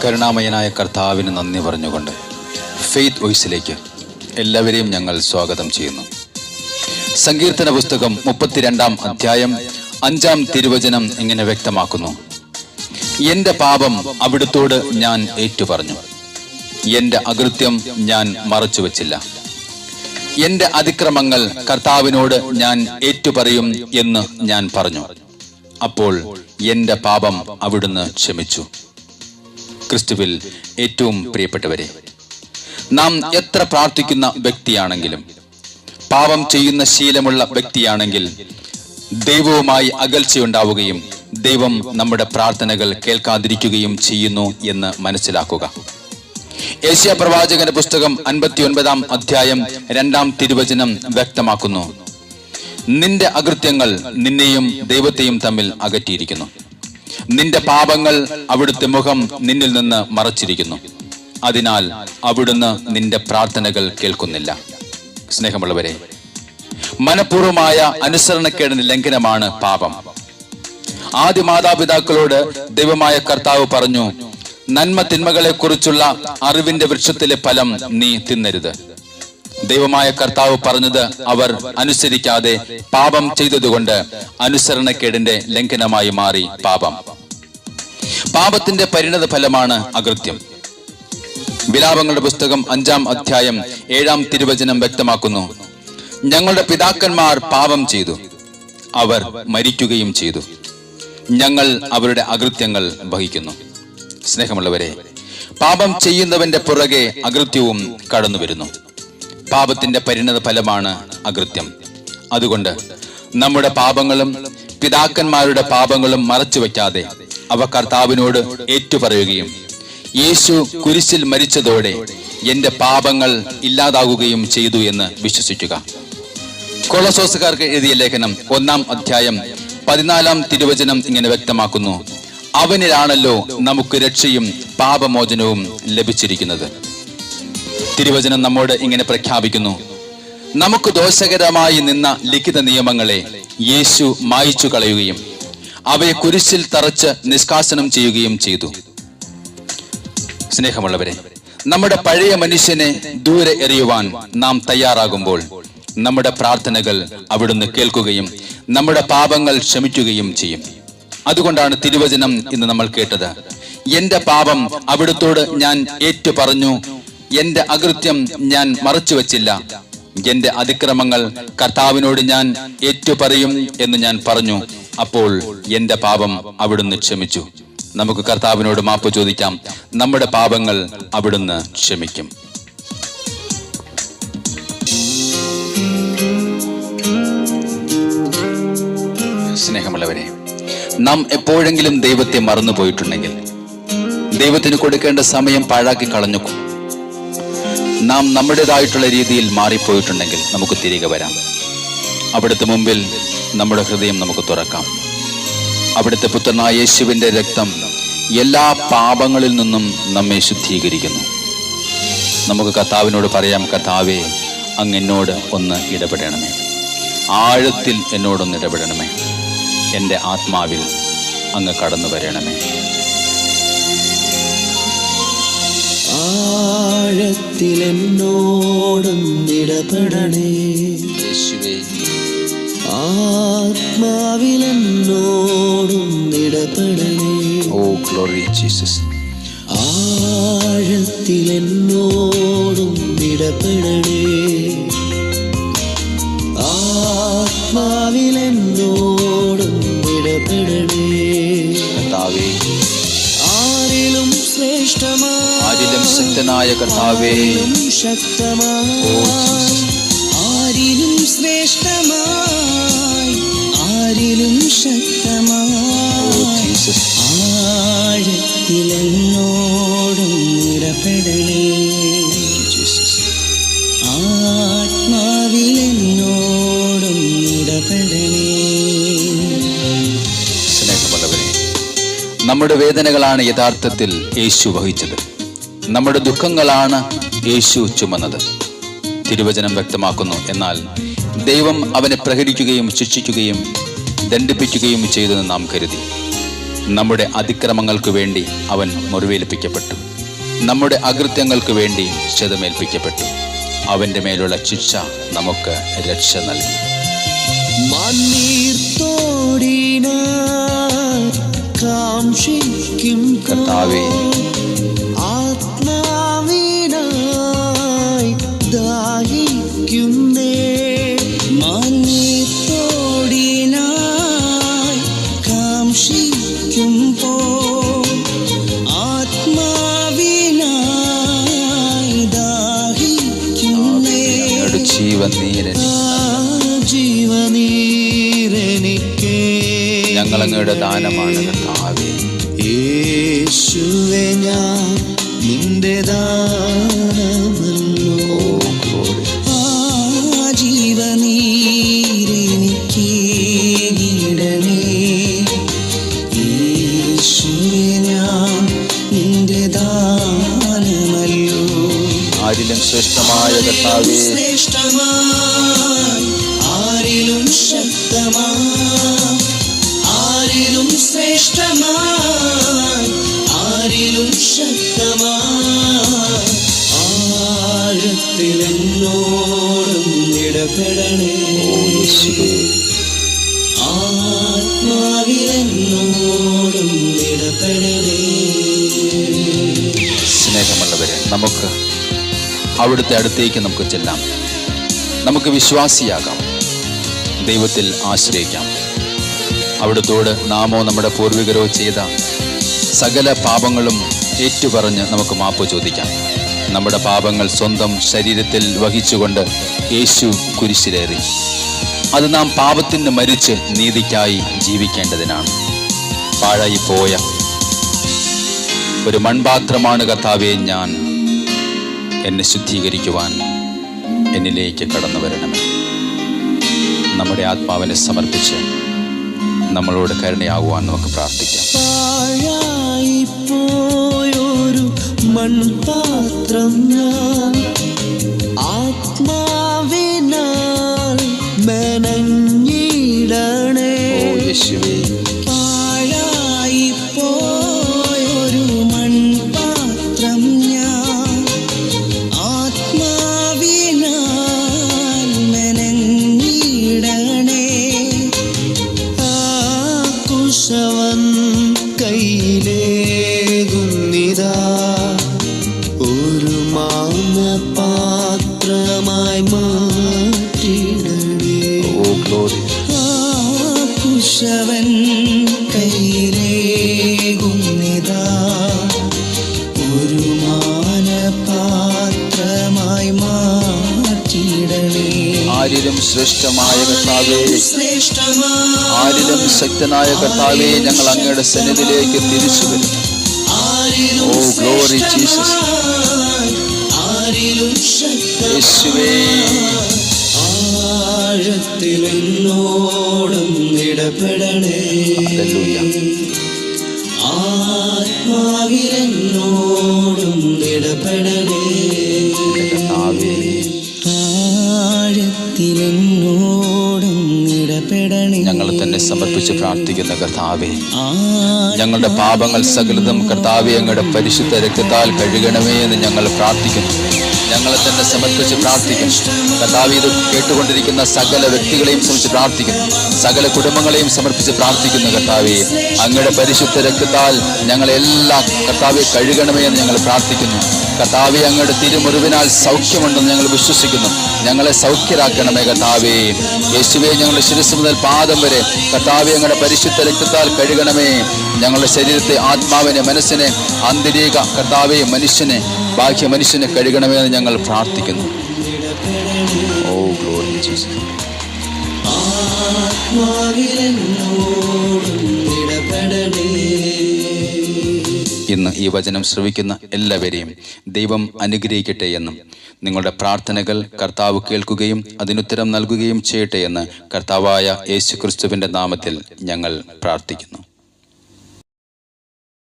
കരുണാമയനായ കർത്താവിന് നന്ദി പറഞ്ഞുകൊണ്ട് ഫെയ്ത്ത് വോയിസിലേക്ക് എല്ലാവരെയും ഞങ്ങൾ സ്വാഗതം ചെയ്യുന്നു. സങ്കീർത്തന പുസ്തകം 32-ാം അധ്യായം 5-ാം തിരുവചനം ഇങ്ങനെ വ്യക്തമാക്കുന്നു: എന്റെ പാപം അവിടുത്തോട് ഞാൻ ഏറ്റുപറഞ്ഞു, എന്റെ അകൃത്യം ഞാൻ മറച്ചുവെച്ചില്ല. എന്റെ അതിക്രമങ്ങൾ കർത്താവിനോട് ഞാൻ ഏറ്റുപറയും എന്ന് ഞാൻ പറഞ്ഞു. അപ്പോൾ എന്റെ പാപം അവിടുന്ന് ക്ഷമിച്ചു. ക്രിസ്തുവിൽ ഏറ്റവും പ്രിയപ്പെട്ടവരെ, നാം എത്ര പ്രാർത്ഥിക്കുന്ന വ്യക്തിയാണെങ്കിലും, പാപം ചെയ്യുന്ന ശീലമുള്ള വ്യക്തിയാണെങ്കിൽ ദൈവവുമായി അകൽച്ചയുണ്ടാവുകയും ദൈവം നമ്മുടെ പ്രാർത്ഥനകൾ കേൾക്കാതിരിക്കുകയും ചെയ്യുന്നു എന്ന് മനസ്സിലാക്കുക. യെശയ്യാ പ്രവാചകന്റെ പുസ്തകം 59-ാം അധ്യായം 2-ാം തിരുവചനം വ്യക്തമാക്കുന്നു: നിന്റെ അകൃത്യങ്ങൾ നിന്നെയും ദൈവത്തെയും തമ്മിൽ അകറ്റിയിരിക്കുന്നു. നിന്റെ പാപങ്ങൾ അവിടുത്തെ മുഖം നിന്നിൽ നിന്ന് മറച്ചിരിക്കുന്നു. അതിനാൽ അവിടുന്ന് നിന്റെ പ്രാർത്ഥനകൾ കേൾക്കുന്നില്ല. സ്നേഹമുള്ളവരെ, മനഃപൂർവമായ അനുസരണക്കേടിന് ലംഘനമാണ് പാപം. ആദ്യ മാതാപിതാക്കളോട് ദൈവമായ കർത്താവ് പറഞ്ഞു: നന്മ തിന്മകളെ കുറിച്ചുള്ള അറിവിന്റെ വൃക്ഷത്തിലെ ഫലം നീ തിന്നരുത്. ദൈവമായ കർത്താവ് പറഞ്ഞത് അവർ അനുസരിക്കാതെ പാപം ചെയ്തതുകൊണ്ട് അനുസരണക്കേടിന്റെ ലംഘനമായി മാറി പാപം. പാപത്തിന്റെ പരിണത ഫലമാണ് അകൃത്യം. വിലാപങ്ങളുടെ പുസ്തകം 5-ാം അധ്യായം 7-ാം തിരുവചനം വ്യക്തമാക്കുന്നു: ഞങ്ങളുടെ പിതാക്കന്മാർ പാപം ചെയ്തു, അവർ മരിക്കുകയും ചെയ്തു. ഞങ്ങൾ അവരുടെ അകൃത്യങ്ങൾ വഹിക്കുന്നു. സ്നേഹമുള്ളവരെ, പാപം ചെയ്യുന്നവന്റെ പുറകെ അകൃത്യവും കടന്നു വരുന്നു. പാപത്തിന്റെ പരിണത ഫലമാണ് അകൃത്യം. അതുകൊണ്ട് നമ്മുടെ പാപങ്ങളും പിതാക്കന്മാരുടെ പാപങ്ങളും മറച്ചു വയ്ക്കാതെ അവ കർത്താവിനോട് ഏറ്റുപറയുകയും യേശു കുരിശിൽ മരിച്ചതോടെ എന്റെ പാപങ്ങൾ ഇല്ലാതാകുകയും ചെയ്തു എന്ന് വിശ്വസിക്കുക. കൊളോസ്സായർക്ക് എഴുതിയ ലേഖനം 1-ാം അധ്യായം 14-ാം തിരുവചനം ഇങ്ങനെ വ്യക്തമാക്കുന്നു: അവനിലാണല്ലോ നമുക്ക് രക്ഷയും പാപമോചനവും ലഭിച്ചിരിക്കുന്നത്. തിരുവചനം നമ്മോട് ഇങ്ങനെ പ്രഖ്യാപിക്കുന്നു: നമുക്ക് ദോഷകരമായി നിന്ന ലിഖിത നിയമങ്ങളെ യേശു മായ്ച്ചു കളയുകയും അവയെ കുരിശിൽ തറച്ച് നിഷ്കാസനം ചെയ്യുകയും ചെയ്തു. സ്നേഹമുള്ളവരെ, നമ്മുടെ പഴയ മനുഷ്യനെ ദൂരെ എറിയുവാൻ നാം തയ്യാറാകുമ്പോൾ നമ്മുടെ പ്രാർത്ഥനകൾ അവിടുന്ന് കേൾക്കുകയും നമ്മുടെ പാപങ്ങൾ ക്ഷമിക്കുകയും ചെയ്യും. അതുകൊണ്ടാണ് തിരുവചനം ഇന്ന് നമ്മൾ കേട്ടത്: എന്റെ പാപം അവിടുത്തോട് ഞാൻ ഏറ്റുപറഞ്ഞു, എന്റെ അകൃത്യം ഞാൻ മറച്ചുവെച്ചില്ല. എന്റെ അതിക്രമങ്ങൾ കർത്താവിനോട് ഞാൻ ഏറ്റുപറയും എന്ന് ഞാൻ പറഞ്ഞു. അപ്പോൾ എന്റെ പാപം അവിടുന്ന് ക്ഷമിച്ചു. നമുക്ക് കർത്താവിനോട് മാപ്പ് ചോദിക്കാം. നമ്മുടെ പാപങ്ങൾ അവിടുന്ന് ക്ഷമിക്കും. സ്നേഹമുള്ളവരെ, നാം എപ്പോഴെങ്കിലും ദൈവത്തെ മറന്നു പോയിട്ടുണ്ടെങ്കിൽ, ദൈവത്തിന് കൊടുക്കേണ്ട സമയം പാഴാക്കി കളഞ്ഞു, നാം നമ്മുടേതായിട്ടുള്ള രീതിയിൽ മാറിപ്പോയിട്ടുണ്ടെങ്കിൽ നമുക്ക് തിരികെ വരാം. അവിടുത്തെ മുമ്പിൽ നമ്മുടെ ഹൃദയം നമുക്ക് തുറക്കാം. അവിടുത്തെ പുത്രനായ യേശുവിന്റെ രക്തം എല്ലാ പാപങ്ങളിൽ നിന്നും നമ്മെ ശുദ്ധീകരിക്കുന്നു. നമുക്ക് കർത്താവിനോട് പറയാം: കർത്താവേ, അങ്ങ് എന്നോട് ഒന്ന് ഇടപെടണമേ, ആഴത്തിൽ എന്നോടൊന്ന് ഇടപെടണമേ, എൻ്റെ ആത്മാവിൽ അങ്ങ് കടന്നു വരണമേ. ആഴത്തിൽ എന്നോടൊന്നിടപെടണേ യേശുവേ, ആത്മാവിൽ എന്നോടൊന്നിടപെടണേ. ഓ ഗ്ലോറി ജീസസ്. ആഴത്തിൽ എന്നോടൊന്നിടപെടണേ, ആത്മാവിൽ എന്നോടൊന്നിടപെടണേ. കർത്താവേ, ആരിലും ആരിലും ശക്തനായ കർത്താവേ, ആരിലും ശ്രേഷ്ഠമായി, ആരിലും ശക്തമായി, ആഴത്തിൽ എന്നോടും ഇടപെടണേ, ആത്മാവിൽ എന്നോടും ഇടപെടണേ. സ്നേഹമുള്ളവരെ, നമ്മുടെ വേദനകളാണ് യഥാർത്ഥത്തിൽ യേശു വഹിച്ചത്. നമ്മുടെ ദുഃഖങ്ങളാണ് യേശു ചുമന്നത്. തിരുവചനം വ്യക്തമാക്കുന്നു: എന്നാൽ ദൈവം അവനെ പ്രഹരിക്കുകയും ശിക്ഷിക്കുകയും ദണ്ഡിപ്പിക്കുകയും ചെയ്തെന്ന് നാം കരുതി. നമ്മുടെ അതിക്രമങ്ങൾക്ക് വേണ്ടി അവൻ മുറിവേൽപ്പിക്കപ്പെട്ടു, നമ്മുടെ അകൃത്യങ്ങൾക്ക് വേണ്ടി ക്ഷതമേൽപ്പിക്കപ്പെട്ടു. അവന്റെ മേലുള്ള ശിക്ഷ നമുക്ക് രക്ഷ നൽകി. കർത്താവേ, ആത്മാവിനായി ദാഹിക്കുന്നേ, മാന്യത്തോടിനായി കാംക്ഷിക്കുമ്പോ ആത്മാവിനായി ദാഹിക്കുന്നേ. ജീവനീരനിക്ക് ഞങ്ങളങ്ങയുടെ ദാനമാണ് കർത്താവേ. യേശുവേ, ഞാൻ നിന്റെ ദാനമല്ലോ. ജീവനീരനിക്ക് ഇടണേ. യേശുവേ, ഞാൻ നിന്റെ ദാനമല്ലോ. ആരിലും ശ്രേഷ്ഠമായ കർത്താവേ, ശ്രേഷ്ഠമായി ആരിലും ശക്തമായി, ആരിലും ശ്രേഷ്ഠമായി ആരിലും ശക്തമായി, ആഴത്തിൽ എന്നോടും ഇടപെടണേ. ആത്മാവിൽ എന്നോടും ഇടപെടണേ. സ്നേഹമുള്ളവരെ, നമുക്ക് അവിടുത്തെ അടുത്തേക്ക് നമുക്ക് ചെല്ലാം. നമുക്ക് വിശ്വാസിയാകാം, ദൈവത്തിൽ ആശ്രയിക്കാം. അവിടുത്തോട് നാമോ നമ്മുടെ പൂർവികരോ ചെയ്ത സകല പാപങ്ങളും ഏറ്റുപറഞ്ഞ് നമുക്ക് മാപ്പ് ചോദിക്കാം. നമ്മുടെ പാപങ്ങൾ സ്വന്തം ശരീരത്തിൽ വഹിച്ചുകൊണ്ട് യേശു കുരിശിലേറി. അത് നാം പാപത്തിന് മരിച്ച് നീതിക്കായി ജീവിക്കേണ്ടതിനാണ്. പാഴായി പോയ ഒരു മൺപാത്രമാണ് കർത്താവേ ഞാൻ. എന്നെ ശുദ്ധീകരിക്കുവാൻ എന്നിലേക്ക് കടന്നു വരണമേ. നമ്മുടെ ആത്മാവിനെ സമർപ്പിച്ച് നമ്മളോട് കരുണയാകുവാൻ നമുക്ക് പ്രാർത്ഥിക്കാം. പാഴായി പോയൊരു മൺപാത്രം ഞാൻ, ആത്മാവിനാൽ മെനഞ്ഞിടണേ. യേശുവേ, പാഴായി പോയൊരു മൺപാത്രം ഞാൻ, ആത്മാവിനാൽ മെനഞ്ഞിടണേ. കുശവൻ കയ്യിലേകുന്നിതാ, ഒരു മാനപാത്രമായി മാറ്റിടണേ. കുശവൻ കയ്യിലേകുന്നിതാ, ഒരു മാനപാത്രമായി മാറ്റിടണേ. ആരിലും ശ്രേഷ്ഠമായ കർത്താവേ, ആരിലും ശക്തനായ കർത്താവേ, ഞങ്ങൾ അങ്ങയുടെ സന്നിധിയിലേക്ക് തിരിച്ചു വരും. O glory Jesus. യേശുവേ, ആഴത്തിൽ എന്നോടും ഇടപെടണേ. ഹല്ലേലൂയ. ആത്മാവിൽ എന്നോടും ഇടപെടണേ. കർത്താവേ, ആഴത്തിൽ എന്നോടും ഇടപെടണേ. ഞങ്ങൾ തന്നെ സമർപ്പിച്ച് പ്രാർത്ഥിക്കുന്ന കർത്താവേ, ഞങ്ങളുടെ പാപങ്ങൾ സകലതും കർത്താവേ അങ്ങയുടെ പരിശുദ്ധ രക്തത്താൽ കഴുകണമേ എന്ന് ഞങ്ങൾ പ്രാർത്ഥിക്കുന്നു. ഞങ്ങളെ തന്നെ സമർപ്പിച്ച് പ്രാർത്ഥിക്കുന്നു കർത്താവേ. ഇത് കേട്ടുകൊണ്ടിരിക്കുന്ന സകല വ്യക്തികളെയും സമർപ്പിച്ച് പ്രാർത്ഥിക്കുന്നു, സകല കുടുംബങ്ങളെയും സമർപ്പിച്ച് പ്രാർത്ഥിക്കുന്നു കർത്താവേ. അങ്ങയുടെ പരിശുദ്ധ രക്തത്താൽ ഞങ്ങളെല്ലാം കർത്താവെ കഴുകണമേ എന്ന് ഞങ്ങൾ പ്രാർത്ഥിക്കുന്നു കർത്താവെ. അങ്ങയുടെ തിരുമുറിവിനാൽ സൗഖ്യമുണ്ടെന്ന് ഞങ്ങൾ വിശ്വസിക്കുന്നു. ഞങ്ങളെ സൗഖ്യരാക്കണമേ കർത്താവേ. യേശുവേ, ഞങ്ങളുടെ ശിരസ് മുതൽ പാദം വരെ കർത്താവെ അങ്ങയുടെ പരിശുദ്ധ രക്തത്താൽ കഴുകണമേ. ഞങ്ങളുടെ ശരീരത്തെ, ആത്മാവിനെ, മനസ്സിനെ, ആന്തരിക കർത്താവെ മനുഷ്യനെ, ബാഹ്യ മനുഷ്യനെ കഴുകണമേ എന്ന് ഞങ്ങൾ പ്രാർത്ഥിക്കുന്നു. O glory Jesus. ഇന്ന് ഈ വചനം ശ്രവിക്കുന്ന എല്ലാവരെയും ദൈവം അനുഗ്രഹിക്കട്ടെ എന്നും നിങ്ങളുടെ പ്രാർത്ഥനകൾ കർത്താവ് കേൾക്കുകയും അതിനുത്തരം നൽകുകയും ചെയ്യട്ടെ എന്ന് കർത്താവായ യേശുക്രിസ്തുവിന്റെ നാമത്തിൽ ഞങ്ങൾ പ്രാർത്ഥിക്കുന്നു.